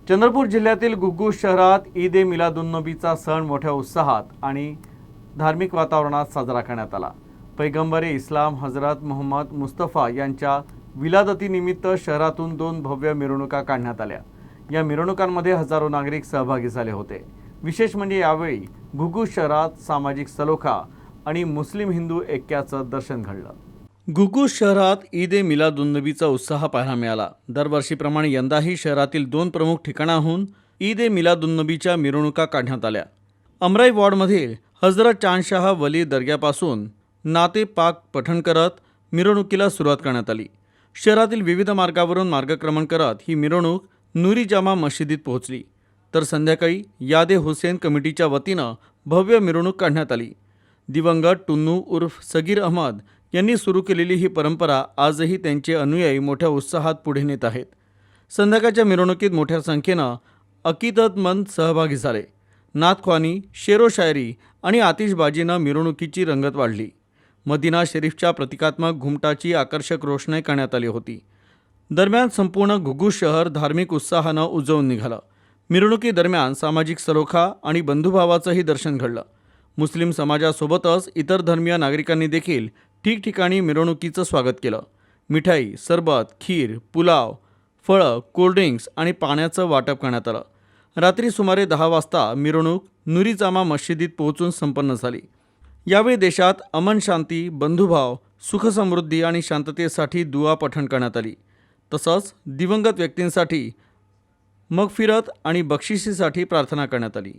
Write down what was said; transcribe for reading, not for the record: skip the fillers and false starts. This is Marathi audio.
चंद्रपूर जिल्ह्यातील घुग्गुस शहरात ईद ए मिलादुन्नबीचा सण मोठ्या उत्साहात आणि धार्मिक वातावरणात साजरा करण्यात आला। पैगंबरे इस्लाम हजरत मोहम्मद मुस्तफा यांच्या विलादतीनिमित्त शहरातून 2 भव्य मिरवणुका काढण्यात आल्या। या मिरवणुकांमध्ये हजारो नागरिक सहभागी झाले होते। विशेष म्हणजे यावेळी घुग्गुस शहरात सामाजिक सलोखा आणि मुस्लिम हिंदू ऐक्याचं दर्शन घडलं। घुग्गुस शहरात ईद ए मिलादुन्नबीचा उत्साह पाहायला मिळाला। दरवर्षीप्रमाणे यंदाही शहरातील 2 प्रमुख ठिकाणाहून ईद ए मिलादुन्नबीच्या मिरवणुका काढण्यात आल्या। अमराई वॉर्डमधील हजरत चांदशाह वली दर्ग्यापासून नाते पाक पठण करत मिरवणुकीला सुरुवात करण्यात आली। शहरातील विविध मार्गावरून मार्गक्रमण करत ही मिरवणूक नूरी जामा मशिदीत पोहोचली, तर संध्याकाळी यादे हुसेन कमिटीच्या वतीनं भव्य मिरवणूक काढण्यात आली। दिवंगत टुन्नू उर्फ सगीर अहमद यांनी सुरू केलेली ही परंपरा आजही त्यांचे अनुयायी मोठ्या उत्साहात पुढे नेत आहेत। संध्याकाळच्या मिरवणुकीत मोठ्या संख्येनं अकीदतमंद सहभागी झाले। नाथख्वानी, शेरो शायरी आणि आतिषबाजीनं मिरवणुकीची रंगत वाढली। मदिना शरीफच्या प्रतिकात्मक घुमटाची आकर्षक रोषणाई करण्यात आली होती। दरम्यान संपूर्ण घुग्गुस शहर धार्मिक उत्साहानं उजळून निघालं। मिरवणुकीदरम्यान सामाजिक सलोखा आणि बंधुभावाचंही दर्शन घडलं। मुस्लिम समाजासोबतच इतर धर्मीय नागरिकांनी देखील ठिकठिकाणी मिरवणुकीचं स्वागत केलं। मिठाई, सरबत, खीर, पुलाव, फळं, कोल्ड्रिंक्स आणि पाण्याचं वाटप करण्यात आलं। रात्री सुमारे 10 वाजता मिरवणूक नूरी जामा मशिदीत पोहोचून संपन्न झाली। यावेळी देशात अमन, शांती, बंधुभाव, सुखसमृद्धी आणि शांततेसाठी दुआ पठण करण्यात आली। तसंच दिवंगत व्यक्तींसाठी मगफिरत आणि बक्षिसीसाठी प्रार्थना करण्यात आली।